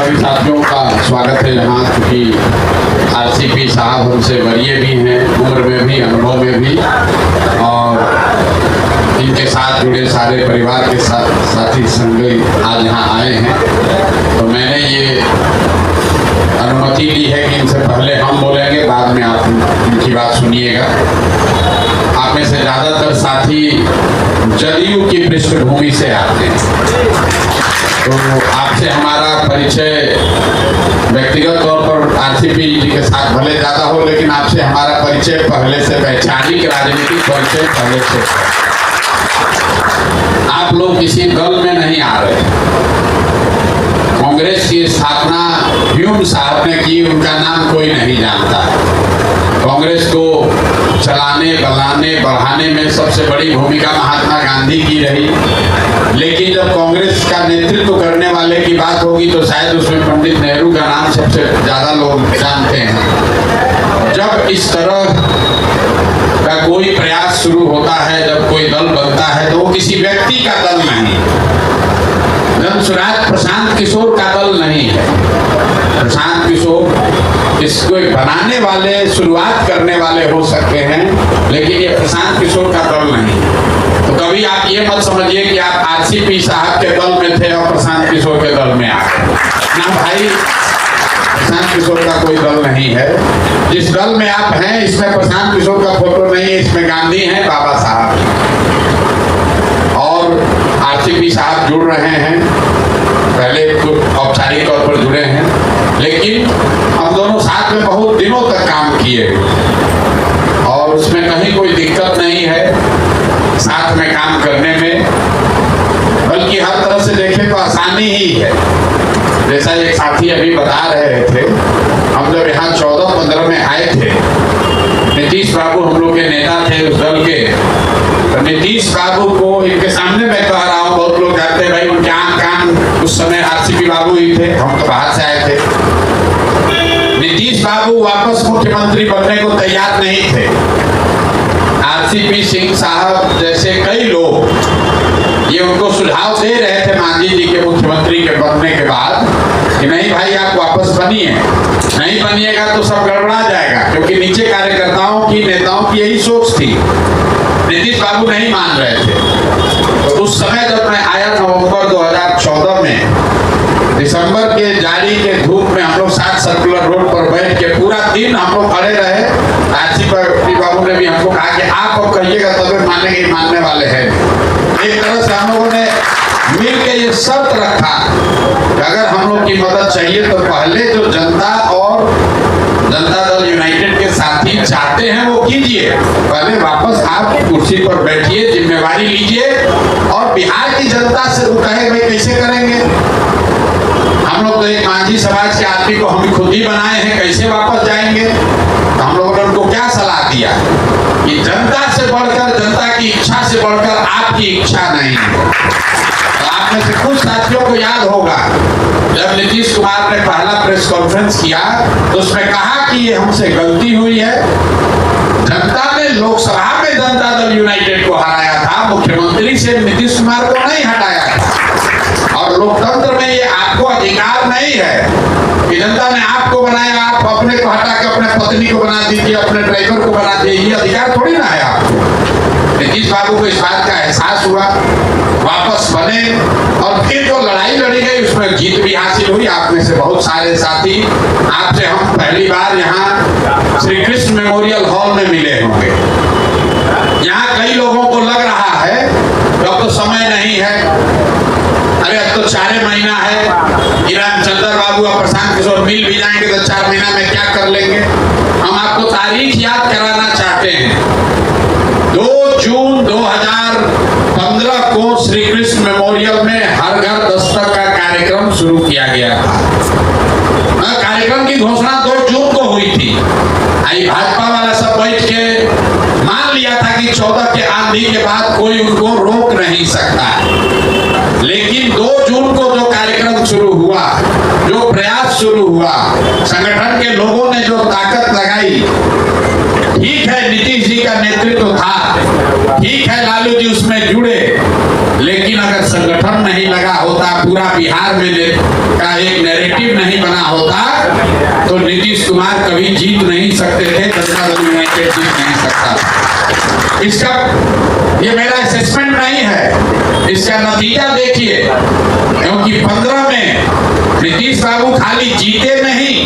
सभी साथियों का स्वागत है यहाँ, क्योंकि आरसीपी साहब हमसे वरीय भी हैं, उम्र में भी, अनुभव में भी, और इनके साथ जुड़े सारे परिवार के साथी संग आज यहाँ आए हैं। तो मैंने ये अनुमति ली है कि इनसे पहले हम बोलेंगे, बाद में आप इनकी बात सुनिएगा। आप में से ज़्यादातर साथी जदयू की पृष्ठभूमि से आते हैं, तो आपसे हमारा परिचय व्यक्तिगत तौर पर आरसीपी जी के साथ भले ज़्यादा हो, लेकिन आपसे हमारा परिचय पहले से, वैचारिक राजनीतिक परिचय पहले से। आप लोग किसी दल में नहीं आ रहे। कांग्रेस की स्थापना ह्यूम साहब ने की, उनका नाम कोई नहीं जानता। कांग्रेस को चलाने, बनाने, बढ़ाने में सबसे बड़ी भूमिका महात्मा गांधी की रही, लेकिन जब कांग्रेस का नेतृत्व करने वाले की बात होगी तो शायद उसमें पंडित नेहरू का नाम सबसे ज़्यादा लोग जानते हैं। जब इस तरह का कोई प्रयास शुरू होता है, जब कोई दल बनता है, तो वो किसी व्यक्ति का दल नहीं, जन स्वराज प्रशांत किशोर का दल नहीं है। प्रशांत किशोर इसको बनाने वाले, शुरुआत करने वाले हो सकते हैं, लेकिन ये प्रशांत किशोर का दल नहीं। तो कभी आप ये मत समझिए कि आप आरसीपी साहब के दल में थे और प्रशांत किशोर के दल में आ गए। ना भाई, प्रशांत किशोर का कोई दल नहीं है। जिस दल में आप हैं, इसमें प्रशांत किशोर का फोटो नहीं है, इसमें गांधी है, बाबा साहब और आरसीपी साहब जुड़ रहे हैं। पहले कुछ औपचारिक तौर पर जुड़े हैं, लेकिन हम दोनों साथ में बहुत दिनों तक काम किए और उसमें कहीं कोई दिक्कत नहीं है साथ में काम करने में, बल्कि हर तरह से देखें तो आसानी ही है। जैसा एक साथी अभी बता रहे थे, हम जब यहाँ 14-15 में आए थे, नीतीश बाबू हम लोग के नेता थे उस दल के, तो नीतीश बाबू को इनके सामने मैं कह रहा हूँ, बहुत लोग कहते हैं भाई उनके आम कान उस समय आरसीपी बाबू ही थे, हम तो बाहर से आए थे। नीतीश बाबू वापस मुख्यमंत्री बनने को तैयार नहीं थे। आरसीपी सिंह साहब जैसे कई लोग ये उनको सुझाव दे रहे थे मांझी जी के मुख्यमंत्री के बनने के बाद कि नहीं भाई आप वापस बनिए, नहीं बनिएगा तो सब गड़बड़ा जाएगा, क्योंकि नीचे कार्यकर्ताओं की, नेताओं की यही सोच थी। नीतीश बाबू नहीं मान रहे थे। तो उस समय जब मैं आया नवंबर 2014 में, दिसंबर के जाड़ी के धूप में हम लोग साथ सर्कुलर रोड पर बैठ के पूरा दिन हम लोग खड़े रहे। आरसीपी बाबू ने भी हमको कहा कि आप अब कहिएगा तब मानेंगे, मानने वाले हैं। एक तरह से हम लोगों ने मिल के ये शर्त रखा कि अगर हम लोग की मदद चाहिए तो पहले जो जनता और जनता दल यूनाइटेड के साथी चाहते हैं वो कीजिए, पहले वापस आप कुर्सी पर बैठिए, जिम्मेवारी लीजिए और बिहार की जनता से वो कहे भाई कैसे करेंगे। हम लोग तो एक मांझी समाज के आदमी को हम खुद ही बनाए हैं, कैसे वापस जाएंगे। तो हम लोगों ने उनको क्या सलाह दिया कि जनता से बढ़कर, जनता की इच्छा से बढ़कर आपकी इच्छा नहीं है। आप में से कुछ साथियों को याद होगा जब नीतीश कुमार ने पहला प्रेस कॉन्फ्रेंस किया तो उसमें कहा कि ये हमसे गलती हुई है। जनता ने लोकसभा में जनता दल यूनाइटेड को हराया था, मुख्यमंत्री से नीतीश कुमार को नहीं हटाया था। और लोकतंत्र में ये आपको अधिकार नहीं है कि जनता ने आपको बनाया, आप अपने को हटा के अपने पत्नी को बना दीजिए, अपने ड्राइवर को बना दीजिए, ये अधिकार थोड़ी ना है आपको। नीतीश बाबू को इस बात का एहसास हुआ, वापस बने और फिर जो लड़ाई लड़ी गई उसमें जीत भी हासिल हुई। आप में से बहुत सारे साथी, आपसे हम पहली बार यहाँ श्री कृष्ण मेमोरियल हॉल में मिले होंगे। यहाँ कई लोगों को लग रहा है कि अब तो समय नहीं है, अरे अब तो 4 महीना है, रामचंद्र बाबू और प्रशांत किशोर मिल भी जाएंगे तो 4 महीना में क्या कर लेंगे। हम आपको तारीख याद कराना चाहते हैं। 2 जून 2015 को श्री कृष्ण मेमोरियल में हर घर दस्तक का कार्यक्रम शुरू किया गया था। कार्यक्रम की घोषणा 2 जून को हुई थी। आई भाजपा वाला सब बैठ के मान लिया था कि 14 के आंधी के बाद कोई उनको रोक नहीं सकता, लेकिन 2 जून को जो कार्यक्रम शुरू हुआ, जो प्रयास शुरू हुआ, संगठन के लोगों ने जो ताकत लगाई, ठीक है नीतीश जी का नेतृत्व था, ठीक है लालू जी उसमें जुड़े, लेकिन अगर संगठन नहीं लगा होता, पूरा बिहार में का एक नैरेटिव नहीं बना होता, तो नीतीश कुमार कभी जीत नहीं सकते थे, जनता दल यूनाइटेड जीत नहीं सकता। इसका ये मेरा असेसमेंट नहीं है, इसका नतीजा देखिए, क्योंकि 15 में नीतीश बाबू खाली जीते नहीं,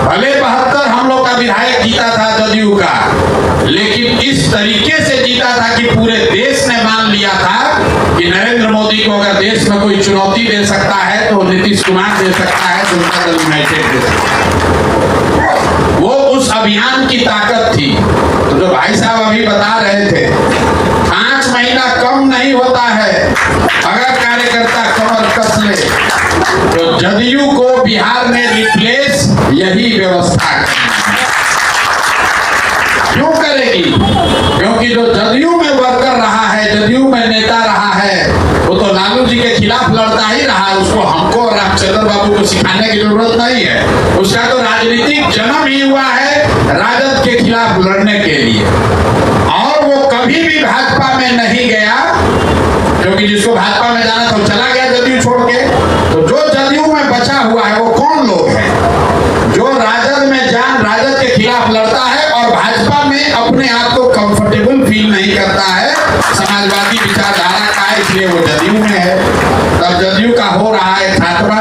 भले 72 हम लोग का विधायक जीता था जदयू का, लेकिन इस तरीके से जीता था कि पूरे देश ने मान लिया था कि नरेंद्र मोदी को अगर देश में कोई चुनौती दे सकता है तो नीतीश कुमार दे सकता है, जनता दल यूनाइटेड दे सकता है। वो उस अभियान की ताकत थी। तो जो भाई साहब अभी बता रहे थे, 5 महीना कम नहीं होता है अगर कार्यकर्ता कमर कस ले, तो जदयू को बिहार में रिप्लेस यही व्यवस्था क्यों करेगी? क्योंकि जो जदयू में वर्कर रहा है, जदयू में नेता रहा है, वो तो लालू जी के खिलाफ लड़ता ही रहा। उसको हमको और रामचंद्र बाबू को सिखाने की जरूरत नहीं है। उसका तो राजनीतिक जन्म ही हुआ है राजद के खिलाफ लड़ने के लिए, और वो कभी भी भाजपा में नहीं गया, क्योंकि जिसको भाजपा में जाना था वो चला गया जदयू छोड़ के। तो जो जदयू में बचा हुआ है वो कौन लोग हैं जो राजद में राजद के खिलाफ लड़ता है और भाजपा में अपने आप को कंफर्टेबल फील नहीं करता है, समाजवादी विचारधारा का है, इसलिए वो जदयू में है। तब जदयू का हो रहा है खात्मा,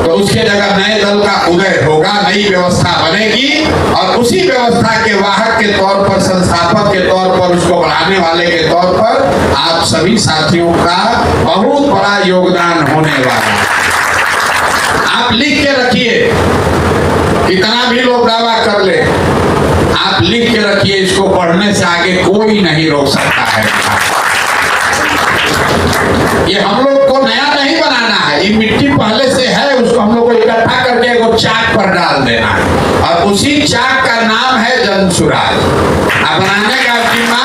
तो उसके जगह नए दल का उदय होगा, नई व्यवस्था बनेगी, और उसी व्यवस्था के वाहक के तौर पर, संस्थापक के तौर पर, उसको बढ़ाने वाले के तौर पर आप सभी साथियों का बहुत बड़ा योगदान होने वाला है। आप लिख के रखिए, कितना भी लोग दावा कर ले, आप लिख के रखिए, इसको पढ़ने से आगे कोई नहीं रोक सकता है। ये हम लोग को नया नहीं बनाना है, ये मिट्टी पहले से है, उसको हम लोग को इकट्ठा करके एक चाक पर डाल देना है, और उसी चाक का नाम है जनसुराज। अब बनाने का जिम्मा,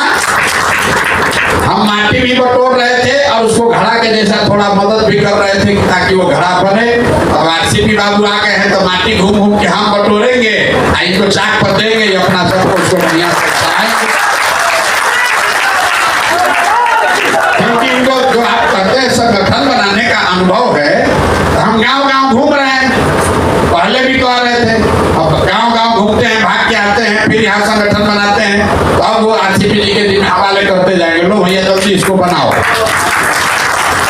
हम माटी भी बटोर रहे थे और उसको घड़ा के जैसा थोड़ा मदद भी कर रहे थे ताकि वो घड़ा बने। अब आरसीपी बाबू आ गए हैं तो माटी घूम घूम के हम बटोरेंगे, इनको चाक पर देंगे, अपना सबको उसको बढ़िया से चलाएंगे। क्योंकि इनको जो आप कहते हैं संगठन बनाने का अनुभव है, तो हम गांव-गांव घूम रहे हैं, पहले भी कह रहे थे, अब गांव-गांव घूमते हैं, भाग के आते हैं, फिर यहाँ संगठन बनाते हैं, तो अब वो आरसीपी जी के दिन हवाले करते जाएंगे, लो भैया जल्दी इसको बनाओ।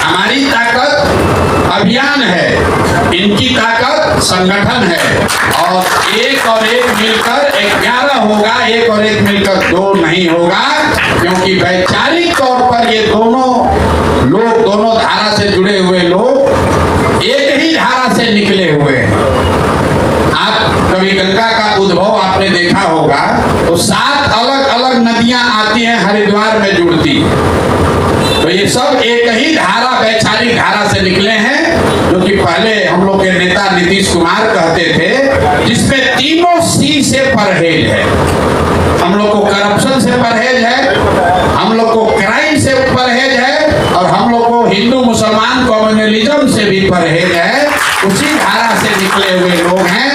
हमारी ताकत अभियान है, इनकी ताकत संगठन है, और एक मिलकर 11 होगा, एक और एक मिलकर 2 नहीं होगा, क्योंकि वैचारिक तौर पर ये दोनों लोग, दोनों धारा से जुड़े हुए लोग एक ही धारा से निकले हुए हैं। आप कभी गंगा का उद्भव आपने देखा होगा, तो 7 अलग अलग नदियां आती हैं, हरिद्वार में जुड़ती है, तो ये सब एक ही धारा, वैचारिक धारा से निकले हैं, जो कि पहले हम लोग के नेता नीतीश कुमार कहते थे, जिसमें तीनों सी से परहेज है। हम लोग को करप्शन से परहेज है, हम लोग को क्राइम से परहेज है, और हम लोग को हिंदू मुसलमान कम्युनलिज्म से भी परहेज है। उसी धारा से निकले हुए लोग हैं,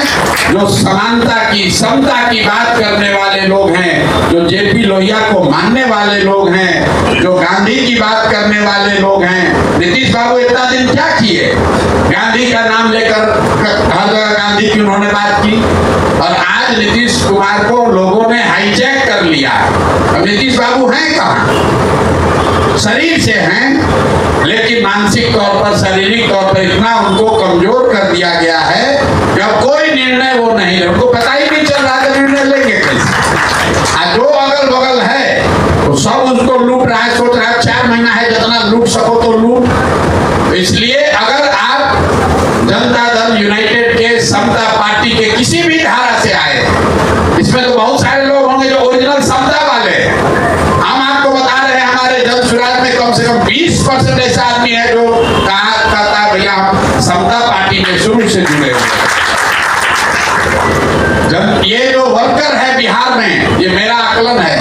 जो समानता की, समता की बात करने वाले लोग हैं, जो जेपी लोहिया को मानने वाले लोग हैं, जो गांधी की बात करने वाले लोग हैं। नीतीश बाबू इतना दिन क्या किए? गांधी का नाम लेकर हर जगह गांधी की उन्होंने बात की, और आज नीतीश कुमार को लोगों ने हाईजैक कर लिया। अब नीतीश बाबू हैं कहाँ? शरीर से हैं, लेकिन मानसिक तौर पर, शारीरिक तौर पर इतना उनको कमजोर कर दिया गया है कि अब कोई निर्णय वो नहीं ले, उनको पता ही नहीं चल रहा है निर्णय लेंगे कैसे। जो अगल बगल है तो सब उसको लूट रहा है, सोच रहा है 4 महीना है, जितना लूट सको तो लूट। इसलिए अगर आप जनता दल यूनाइटेड के, समता पार्टी के किसी भी धारा से आए, इसमें तो बहुत सारे लोग होंगे जो ओरिजिनल समता वाले हैं। हम आपको बता रहे हैं, हमारे जनसुराज में कम से कम 20% ऐसा आदमी है जो कहता है भैया हम समता पार्टी में शुरू से जुड़े हुए। ये जो वर्कर है बिहार में, ये मेरा आकलन है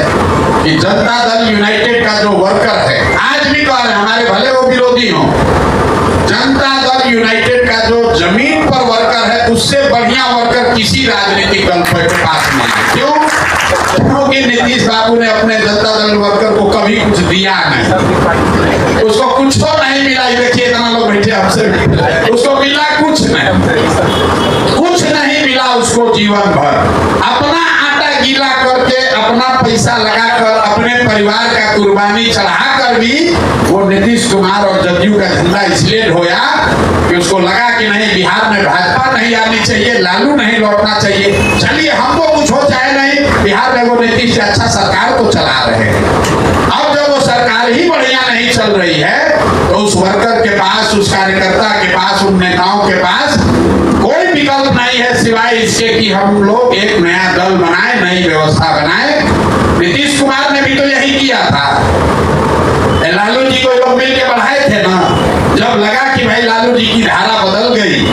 कि जनता दल यूनाइटेड का जो वर्कर है, आज भी कह रहे हैं, हमारे भले वो विरोधी हो, जनता दल जनता यूनाइटेड का जो जमीन पर वर्कर है उससे बढ़िया वर्कर किसी राजनीतिक दल के पास नहीं है। क्यों? क्योंकि नीतीश बाबू ने अपने जनता दल वर्कर को कभी कुछ दिया नहीं, उसको कुछ तो नहीं मिला। देखिए इतना लोग बैठे हमसे, उसको मिला कुछ नहीं मिला उसको जीवन भर। अपना आटा गीला करके, अपना पैसा लगाकर, अपने परिवार का कुर्बानी चढ़ाकर भी वो नीतीश कुमार और जदयू का झंडा इसलिए ढोया कि उसको लगा कि नहीं, बिहार में भाजपा नहीं आनी चाहिए, लालू नहीं लौटना चाहिए। चलिए हमको कुछ हो चाहे नहीं, बिहार में वो नीतीश से अच्छा सरकार तो चला रहे हैं। अब जब वो सरकार ही बढ़िया नहीं चल रही है तो उस वर्कर के पास, उस कार्यकर्ता के पास, उन नेताओं के पास कोई विकल्प नहीं है सिवाय इसके कि हम लोग एक नया दल बनाए, नई व्यवस्था बनाए। नीतीश कुमार ने भी तो यही किया था। लालू जी को लोग मिल के बढ़ाए थे ना। जब लगा कि भाई लालू जी की धारा बदल गई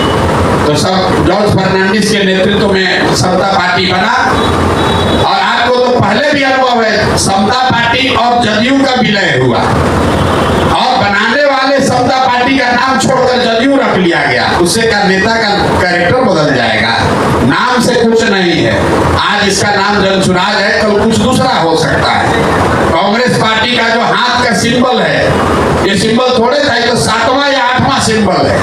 तो सब जॉर्ज फर्नांडिस के नेतृत्व में समता पार्टी बना। और आपको तो पहले भी अनुभव है, समता पार्टी और जदयू का विलय हुआ और बनाने वाले समता पार्टी का नाम छोड़कर जदयू रख लिया गया। उससे का नेता का कैरेक्टर बदल जाएगा, नाम से कुछ नहीं है। आज इसका नाम जनसुराज है, कल कुछ दूसरा हो सकता है। कांग्रेस पार्टी का जो हाथ का सिंबल है, ये सिंबल थोड़े था, तो 7वां या 8वां सिंबल है।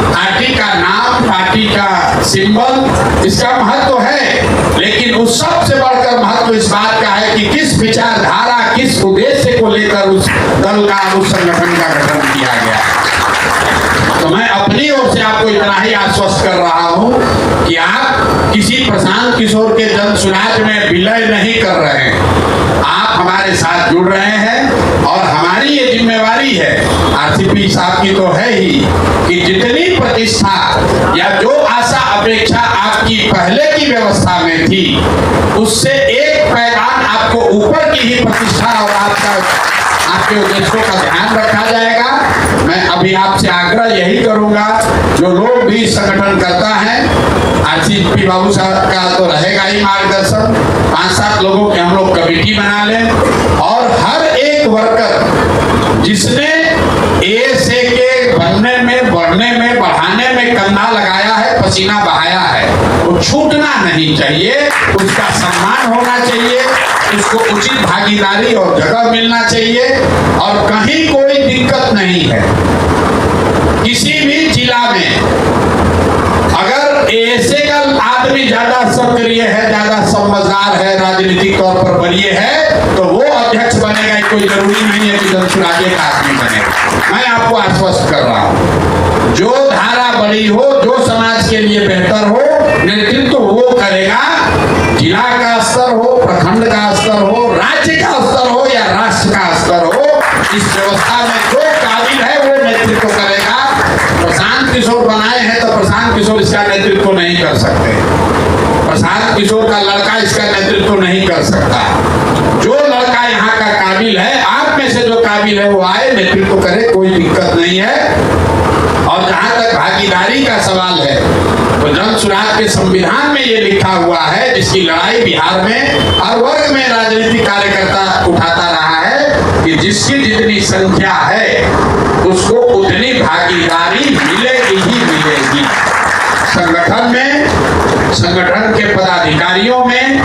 पार्टी का नाम, पार्टी का सिंबल, इसका महत्व है, लेकिन उस सबसे बढ़कर महत्व इस बात का है कि किस विचारधारा, किस उद्देश्य को लेकर उस दल का, उस संगठन का गठन किया गया। तो मैं अपनी ओर से आपको इतना ही आश्वस्त कर रहा हूं कि आप किसी प्रशांत किशोर के जनसुराज में विलय नहीं कर रहे हैं। आप हमारे साथ जुड़ रहे हैं और हमारी ये जिम्मेवारी है, आरसीपी साहब की तो है ही, कि जितनी प्रतिष्ठा या जो आशा अपेक्षा आपकी पहले की व्यवस्था में थी उससे एक पैमाना आपको ऊपर की ही प्रतिष्ठा और आपके उद्देश्यों का ध्यान रखा जाएगा। मैं अभी आपसे आग्रह यही करूंगा, जो लोग भी संगठन करता है, आरसीपी बाबू साहब का तो रहेगा ही मार्गदर्शन, 5-7 लोगों की हम लोग कमेटी बना लें और हर एक वर्कर जिसने एएसए के बनने में, बढ़ने में, बढ़ाने में कंधा लगाया है, पसीना बहाया है, वो छूटना नहीं चाहिए। उसका सम्मान होना चाहिए, उसको उचित भागीदारी और जगह मिलना चाहिए। और कहीं कोई दिक्कत नहीं है, किसी भी जिला में अगर एएसए का आदमी ज्यादा सक्रिय है, ज्यादा समझदार है, राजनीतिक तौर पर बलिए है, तो वो अध्यक्ष बनेगा। कोई जरूरी नहीं है कि जनसुराज का आदमी बनेगा। मैं आपको आश्वस्त कर रहा हूं, जो धारा बड़ी हो, जो समाज के लिए बेहतर हो, नेतृत्व वो करेगा। जिला का स्तर हो, प्रखंड का स्तर हो, राज्य का स्तर हो या राष्ट्र का स्तर हो, इस व्यवस्था में जो काबिल है वो नेतृत्व करेगा। प्रशांत किशोर बनाए हैं तो प्रशांत किशोर इसका नेतृत्व नहीं कर सकते, प्रशांत किशोर का लड़का इसका नेतृत्व नहीं कर सकता। जो लड़का यहाँ का काबिल है, आप में से जो काबिल है वो आए, नेतृत्व करे, कोई दिक्कत नहीं है। और जहां तक भागीदारी का सवाल है तो जनसुराज के संविधान में ये लिखा हुआ है, जिसकी लड़ाई बिहार में हर वर्ग में राजनीतिक कार्यकर्ता उठाता रहा है, कि जिसकी जितनी संख्या है उसको उतनी भागीदारी मिलेगी ही मिलेगी। संगठन में, संगठन के पदाधिकारियों में,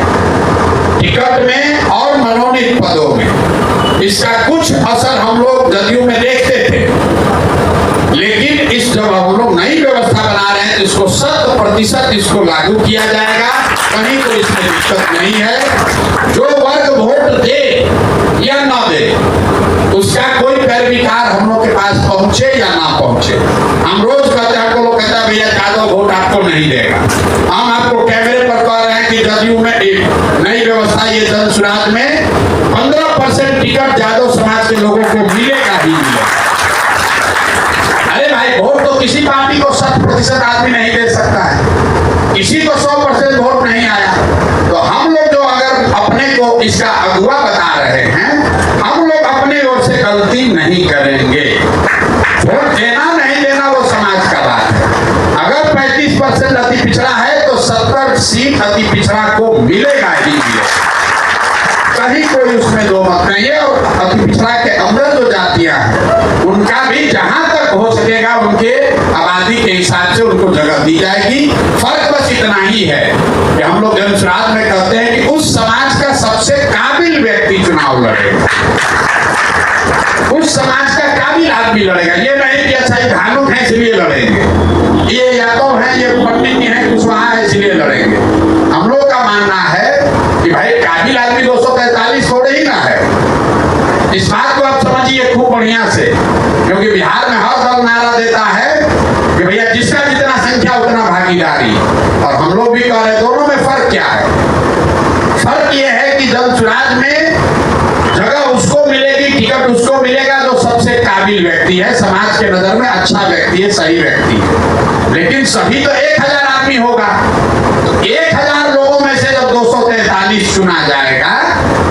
टिकट में और मनोनीत पदों में इसका कुछ असर हम लोग जदयू में देखते थे, लेकिन इस जब हम लोग नई व्यवस्था बना रहे हैं, इसको 100% इसको लागू किया जाएगा। कहीं तो इसमें दिक्कत नहीं है। जो वर्ग वोट दे या ना दे, उसका कोई पैरविकार हम लोग के पास पहुंचे या ना पहुंचे। हम रोज कहते हैं, आपको लोग कहता है भैया यादव वोट आपको नहीं देगा। हम आपको कैमरे पर कह रहे हैं कि जदयू में एक नई व्यवस्था, ये जनसुराज में 15% टिकट यादव समाज के लोगों को मिलेगा ही मिलेगा। अरे भाई, वोट तो किसी पार्टी को 100% आदमी नहीं दे सकता है, किसी को 100% वोट नहीं आया। तो हम लोग जो अगर अपने को इसका अगुवा बता रहे हैं, हम लोग अपनी ओर से गलती नहीं करेंगे। वोट देना नहीं देना वो समाज का बात है। अगर 35% अति पिछड़ा है तो 70 सीट अति पिछड़ा को मिलेगा ही मिलेगा, कहीं कोई उसमें दो मत नहीं है। और अति पिछड़ा के अंदर जो जातियां हैं, उनका भी जहां तक हो सकेगा उनके आवाज आबादी के हिसाब से उनको जगह दी जाएगी। फर्क बस इतना ही है कि हम लोग जनसुराज में कहते हैं कि उस समाज का सबसे काबिल व्यक्ति चुनाव लड़ेगा, उस समाज का काबिल आदमी लड़ेगा। ये नहीं कि अच्छा ये धानुक है इसलिए लड़ेंगे, ये यादव है, ये पंडित है, कुशवाहा है इसलिए लड़ेंगे। हम लोग का मानना है कि भाई काबिल आदमी 243 थोड़े ही ना है। इस बात को आप समझिए खूब बढ़िया से, क्योंकि बिहार में हर दल नारा देता है कि भैया जिसका जितना संख्या उतना भागीदारी, और हम लोग भी कह रहे दोनों में फर्क क्या है? फर्क ये है कि जनसुराज में जगह उसको मिलेगी, टिकट उसको मिलेगा जो सबसे काबिल व्यक्ति है, समाज के नजर में अच्छा व्यक्ति है, सही व्यक्ति है। लेकिन सभी तो 1000 आदमी होगा, तो 1000 लोगों में से जब 243 चुना जाएगा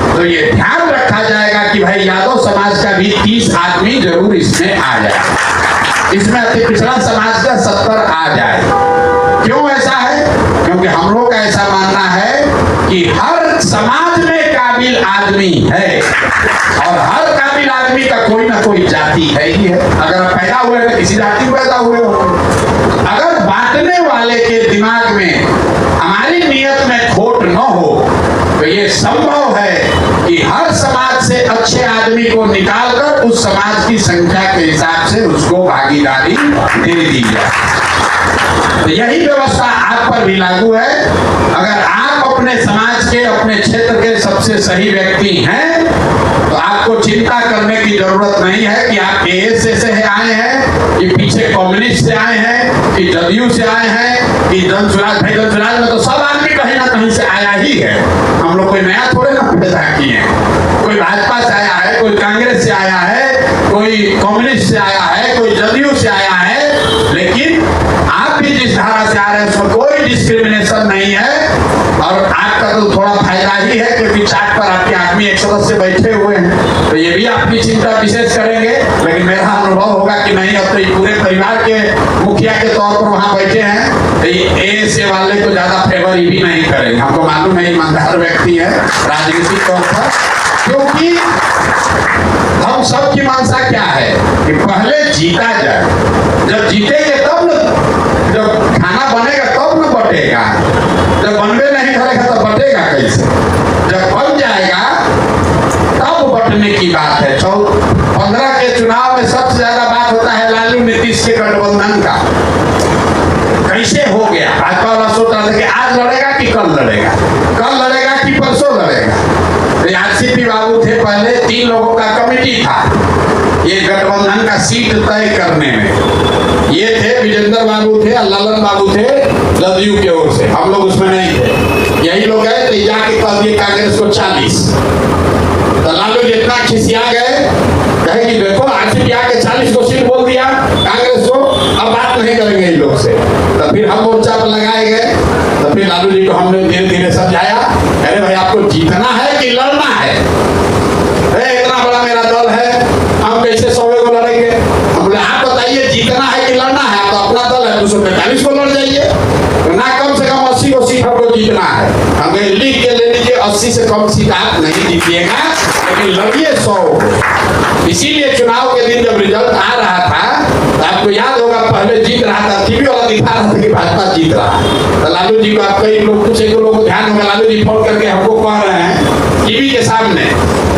तो ये ध्यान रखा जाएगा कि भाई यादव समाज का भी 30 आदमी जरूर इसमें आ जाए, इसमें अति पिछड़ा समाज का 70 आ जाए। क्यों ऐसा है? क्योंकि हम लोग का ऐसा मानना है कि हर समाज में काबिल आदमी है, और हर काबिल आदमी का कोई ना कोई जाति है ही है। अगर आप पैदा हुए तो किसी जाति में पैदा हुए हो। अगर बांटने वाले के दिमाग में, हमारी नियत में खोट न हो, तो ये संभव है कि हर समाज से अच्छे आदमी को निकालकर उस समाज की संख्या के हिसाब से उसको भागीदारी दे दी जाए। तो यही व्यवस्था आप पर भी लागू है। अगर आप अपने समाज के, अपने क्षेत्र के सबसे सही व्यक्ति हैं, तो आपको चिंता करने की जरूरत नहीं है कि आप एएसए से आए हैं, कि पीछे कम्युनिस्ट से आए हैं, कि जदयू से आए हैं, कि जनसुराज। भाई जनसुराज में तो सब आदमी कहीं ना कहीं से आया ही है। हम लोग कोई नया थोड़े ना पैदा किए हैं। कोई भाजपा से आया है, कोई कांग्रेस से आया है, कोई कम्युनिस्ट से आया है, कोई जदयू से आया है। लेकिन आप भी जिस धारा से आ रहे हैं उसमें कोई डिस्क्रिमिनेशन नहीं है, और आपका तो थोड़ा फायदा ही है क्योंकि चार्ट पर आपके आदमी एक सदस्य बैठे हुए हैं, तो ये भी आपकी चिंता विशेष करेंगे। लेकिन मेरा अनुभव होगा कि नहीं, अब तो ये पूरे परिवार के मुखिया के तौर पर वहां बैठे हैं, तो ये एएसए वाले को ज्यादा फेवर भी नहीं करेंगे। हमको मालूम है ईमानदार व्यक्ति है राजनीतिक तौर पर, क्योंकि हम सबकी मंशा क्या है कि पहले जीता जाए। जब जीतेंगे तब न, जब खाना बनेगा तब न बटेगा। जब बनबे नहीं करेगा तो बटेगा कैसे? जब बन जाएगा तब बटने की बात है। 15 के चुनाव में सबसे ज्यादा बात होता है लालू नीतीश के गठबंधन का। कैसे हो गया? भाजपा वाला सोच रहा था कि आज लड़ेगा कि कल लड़ेगा, कल लड़ेगा कि परसों लड़ेगा। आरसीपी बाबू थे, पहले 3 लोगों का कमेटी था ये गठबंधन का सीट तय करने में। ये थे विजेंद्र बाबू थे, ललन बाबू थे जदयू के ओर से, हम लोग उसमें नहीं थे। यही लोग गए तो जाके कह दिए कांग्रेस को 40। तो लालू जितना खिसिया गए, कहे कि देखो आरसीपी आके 40 को सीट बोल दिया कांग्रेस को, अब बात नहीं करेंगे इन लोग से। तो फिर हम मोर्चा पर लगाए गए, तो फिर लालू जी को हमने धीरे धीरे समझाया, अरे भाई आपको जीतना है कि लड़ना है? इतना बड़ा मेरा दल है, हम कैसे 100 को लड़ेंगे? हम बोले आप बताइए जीतना है कि लड़ना है? आप तो अपना दल है, 245 को लड़ जाइए, तो ना कम से कम 80 को सीट हमको जीतना है। हमें लिख के ले लीजिए 80 से कम सीट आप नहीं जीतिएगा, लेकिन लड़िए 100। इसीलिए चुनाव के दिन जब रिजल्ट आ रहा था, तो आपको याद होगा पहले जीत रहा था, टीवी वाला दिखा रहा था कि भाजपा जीत रहा है। तो लालू जी को आप कई लोग, कुछ एक लोगों को ध्यान होगा, लालू जी फोन करके हमको कह रहे हैं टीवी के सामने,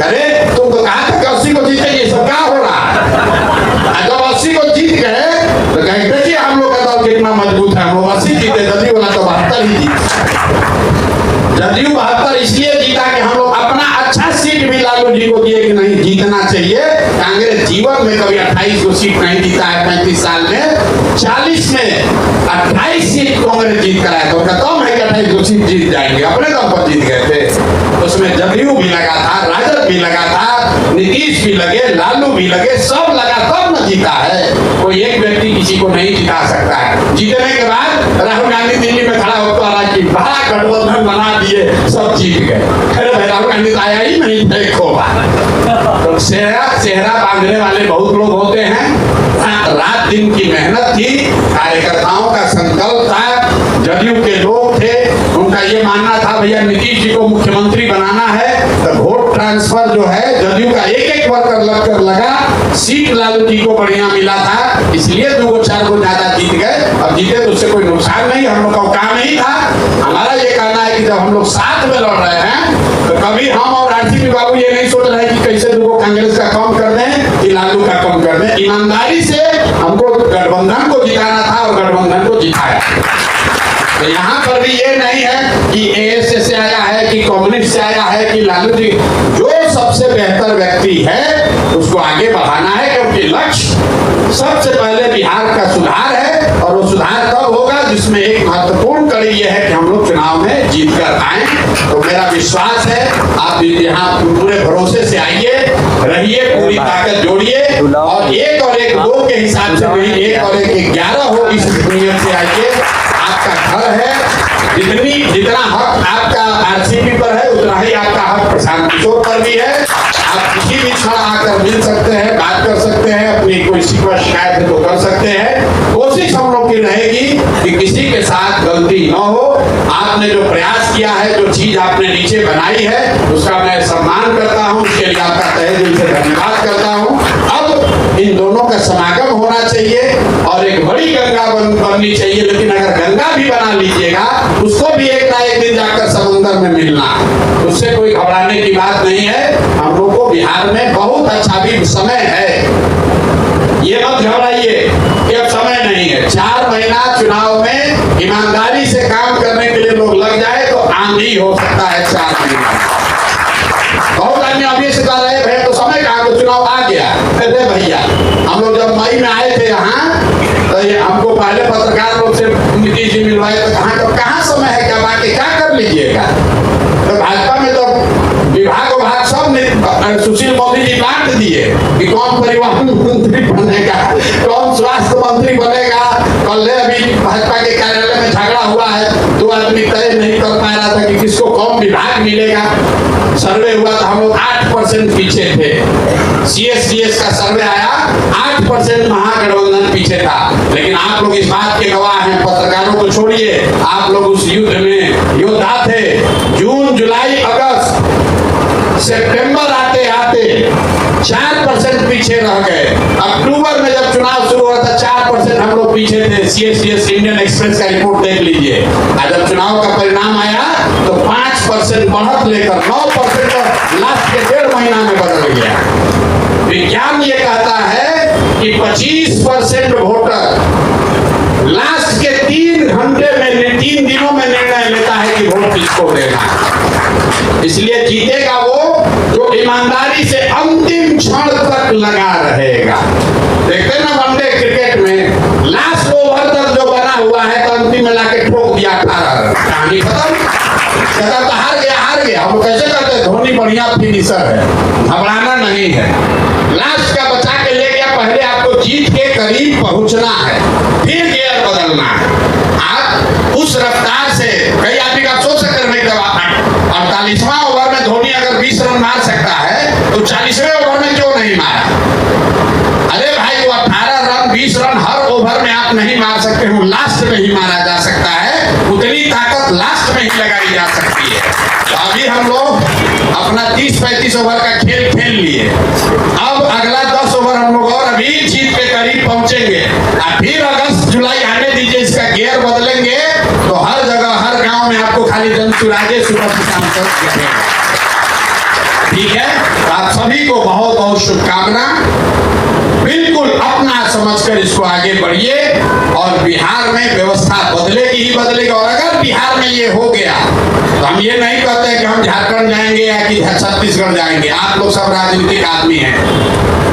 अरे तुम तो कहा था कि 80 को जीतेंगे, सब क्या हो रहा है? जब 80 को जीत गए तो कहीं देखिए हम लोग का दल कितना मजबूत है, हम लोग 80 जीते, जदयू वाला तो 72 ही जीता। जदयू 72 इसलिए जीता कि हम लोग अपना अच्छा सीट भी लालू जी को दिए कि नहीं जीतना चाहिए। कांग्रेस जीवन में कभी 28 को सीट नहीं जीता है 35 साल में। 40 में 28 सीट कांग्रेस जीत कर आया, तो कम है कि 28 को सीट जीत जाएंगे, अपने दम पर जीत गए थे। उसमें जदयू भी लगा था, राजद भी लगा था, नीतीश भी लगे, लालू भी लगे, सब लगा तब न जीता है। कोई एक व्यक्ति किसी को नहीं जिता सकता है। जीतने के बाद राहुल गांधी दिल्ली में खड़ा होकर रहा कि बड़ा गठबंधन बना दिए, सब जीत गए। अरे भाई राहुल गांधी तो आया ही नहीं, देखो तो चेहरा बांधने वाले बहुत लोग होते हैं, रात दिन की मेहनत थी, कार्यकर्ताओं का संकल्प था, जदयू के लोग थे, उनका ये मानना था भैया नीतीश जी को मुख्यमंत्री बनाना है, तो वोट ट्रांसफर जो है जदयू का एक एक वर्कर लगकर लगा, सीट लालू जी को बढ़िया मिला था, इसलिए 2-4 को ज्यादा जीत गए। अब जीते तो उससे कोई नुकसान नहीं, हम लोग का काम नहीं था। हमारा ये कहना है कि जब हम लोग साथ में लड़ रहे हैं तो कभी हम और आरसीपी बाबू ये नहीं सोच रहे कि कैसे दुगो कांग्रेस का कम कर दें कि लालू का कम कर दें। ईमानदारी से हमको गठबंधन को जिताना था और गठबंधन को जिताया। तो यहाँ पर भी ये नहीं है कि एएसए से आया है कि कम्युनिस्ट से आया है कि लालू जी, जो सबसे बेहतर व्यक्ति है उसको आगे बढ़ाना है, क्योंकि लक्ष्य सबसे पहले बिहार का सुधार है, और वो सुधार तब होगा जिसमें एक महत्वपूर्ण कड़ी ये है कि हम लोग चुनाव में जीत कर आए। तो मेरा विश्वास है आप यहाँ पूरे भरोसे से आइए, रहिए, पूरी ताकत जोड़िए, और 1 और 1 2 के हिसाब से नहीं, 1 और 1 11 हो, इस नियत से आइए। आपका घर है, जितना हक आपका आरसीपी पर है उतना ही आपका हक प्रशांत किशोर पर भी है। आप किसी भी क्षण आकर मिल सकते हैं, बात कर सकते हैं, अपनी कोई शिकवा शिकायत है तो कर सकते हैं। कोशिश हम लोग की रहेगी कि किसी के साथ गलती न हो। आपने जो प्रयास किया है, जो चीज आपने नीचे बनाई है, उसका मैं सम्मान करता हूँ, उसके लिए आपका तहे दिल से धन्यवाद करता हूँ। अब इन दोनों का समागम होना चाहिए और एक बड़ी गंगा बननी चाहिए, लेकिन अगर गंगा भी बना लीजिएगा उसको भी एक ना एक दिन जाकर समंदर में मिलना, उससे कोई घबराने की बात नहीं है। हम लोग को बिहार में बहुत अच्छा भी समय है, ये मत घबराइए कि अब समय नहीं है। 4 महीना चुनाव में ईमानदारी से काम करने के लिए लोग लग जाए तो आंधी हो सकता है 4 महीना। बहुत आदमी अभी से कह रहे भैया तो समय कहाँ, तो चुनाव आ गया। अरे भैया, हम लोग जब मई में आए थे यहाँ, तो हमको पहले पत्रकार लोग से नीतीश जी मिलवाए, तो कहाँ समय है, क्या बाकी क्या कर लीजिएगा। तो भाजपा में तो विभाग सब सुशील मोदी जी बांट दिए कि कौन परिवहन मंत्री बनेगा, कौन स्वास्थ्य मंत्री बनेगा। कल अभी भाजपा के कार्यालय में झगड़ा हुआ है, 2 आदमी तय नहीं कर पा रहा था कि किसको कौन विभाग मिलेगा। सर्वे हुआ तो हम लोग 8% पीछे थे, CSCS का सर्वे आया 8% महागठबंधन पीछे था। लेकिन आप लोग इस बात के गवाह हैं, पत्रकारों को छोड़िए, आप लोग उस युद्ध में योद्धा थे। जून, जुलाई, अगस्त, सितंबर आते आते 4% पीछे रह गए। अक्टूबर में जब चुनाव शुरू हुआ था 4% हम लोग पीछे थे। CSCS इंडियन एक्सप्रेस का रिपोर्ट देख लीजिए। आज जब चुनाव का परिणाम आया तो 5% बढ़त लेकर 9% लास्ट के 1.5 महीना में बदल गया। विज्ञान ये कहता है कि 25% वोटर लास्ट के 3 घंटे में, 3 दिनों में निर्णय लेता है कि वोट किसको देना। इसलिए जीतेगा वो जो ईमानदारी से अंतिम क्षण तक लगा रहेगा। देखते ना वनडे क्रिकेट में लास्ट ओवर तक जो बना हुआ है तो अंतिम में लाके ठोक दिया, 18 कहानी खत्म। कहता तो हार गया। हम कैसे कहते हैं, धोनी बढ़िया फिनिशर है, घबराना नहीं है। लास्ट का बचा के ले गया, पहले आपको जीत के करीब पहुंचना है, फिर गियर बदलना है। आप उस रफ्तार से, कई आदमी का सोच सकते हैं 48वां ओवर में धोनी अगर 20 रन मार सकता है तो 40वें ओवर में क्यों नहीं मारा। अरे भाई, वो 18 रन 20 रन हर ओवर में आप नहीं मार सकते हो, लास्ट में ही मारा जा सकता है। उतनी ताकत लास्ट में ही लगाई जा सकती है। तो अभी हम लोग अपना 30-35 ओवर का खेल खेल लिए, अब अगला 10 ओवर हम लोग और अभी जीत के करीब पहुंचेंगे। फिर अगस्त जुलाई आने दीजिए, इसका गियर बदलेंगे तो हर जगह हर गांव में आपको खाली जनसुराजे सुबह शाम तक दिखेगा। ठीक है, तो आप सभी को बहुत बहुत शुभकामना। बिल्कुल अपना समझकर इसको आगे बढ़िए और बिहार में व्यवस्था बदलेगी ही बदलेगी। और अगर बिहार में ये हो गया तो हम ये नहीं कहते कि हम झारखंड जाएंगे या कि छत्तीसगढ़ जाएंगे। आप लोग सब राजनीतिक आदमी हैं,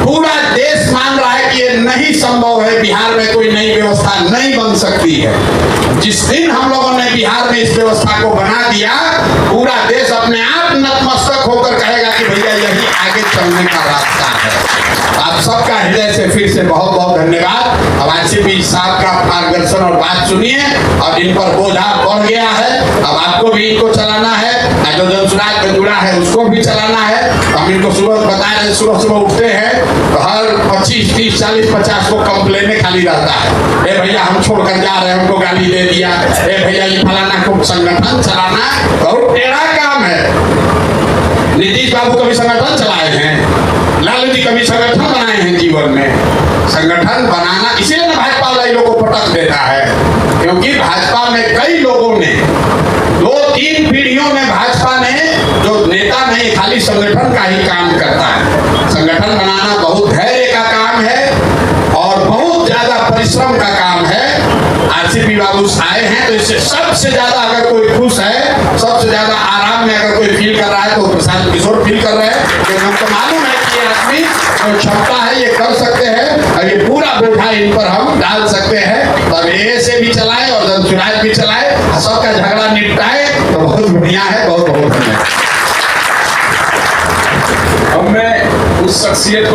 पूरा देश मान रहा है कि ये नहीं संभव है, बिहार में कोई नई व्यवस्था नहीं बन सकती है। जिस दिन हम लोगों ने बिहार में इस व्यवस्था को बना दिया, पूरा देश अपने आप नतमस्तक होकर कहेगा कि भैया यही आगे चलने का रास्ता है। आप सबका हृदय से फिर से बहुत बहुत धन्यवाद। अब आरसीपी साहब का मार्गदर्शन और बात सुनिए, और इन पर बोझा बढ़ गया है। अब आपको भी इनको चलाना है, जो जनसुराज में जुड़ा है उसको भी चलाना है। हम इनको सुबह बता रहे, सुबह सुबह उठते हैं तो हर 25, 30, 40, 50 को कंप्लेन खाली रहता है। ए भैया हम छोड़कर जा रहे हैं, हमको गाली दे दिया। ए भैया ये फलाना को संगठन चलाना बहुत टेढ़ा काम है। नीतीश बाबू कभी संगठन चलाए हैं? लालू जी कभी संगठन बनाए हैं जीवन में? संगठन बनाना इसीलिए ना भाजपा वाले लोगों को पटक देता है, क्योंकि भाजपा में कई लोगों ने 2-3 पीढ़ियों में भाजपा ने जो नेता नहीं, खाली संगठन का ही काम करता है। संगठन बनाना बहुत धैर्य का काम है और बहुत ज्यादा परिश्रम का काम है। आरसीपी बाबू आए हैं तो इससे सबसे ज्यादा अगर कोई खुश है, सबसे ज्यादा आराम में अगर कोई फील कर रहा है तो प्रशांत किशोर फील कर रहे हैं, क्योंकि हमको मालूम है कि ये आदमी जो क्षमता है ये कर सकते हैं और ये पूरा बोझा इन पर हम डाल सकते हैं। तब ये से भी चलाए और जनसुराज भी चलाए, सबका झगड़ा निपटाए तो बहुत बढ़िया है। बहुत बहुत धन्यवाद। अब मैं उस शख्सियत को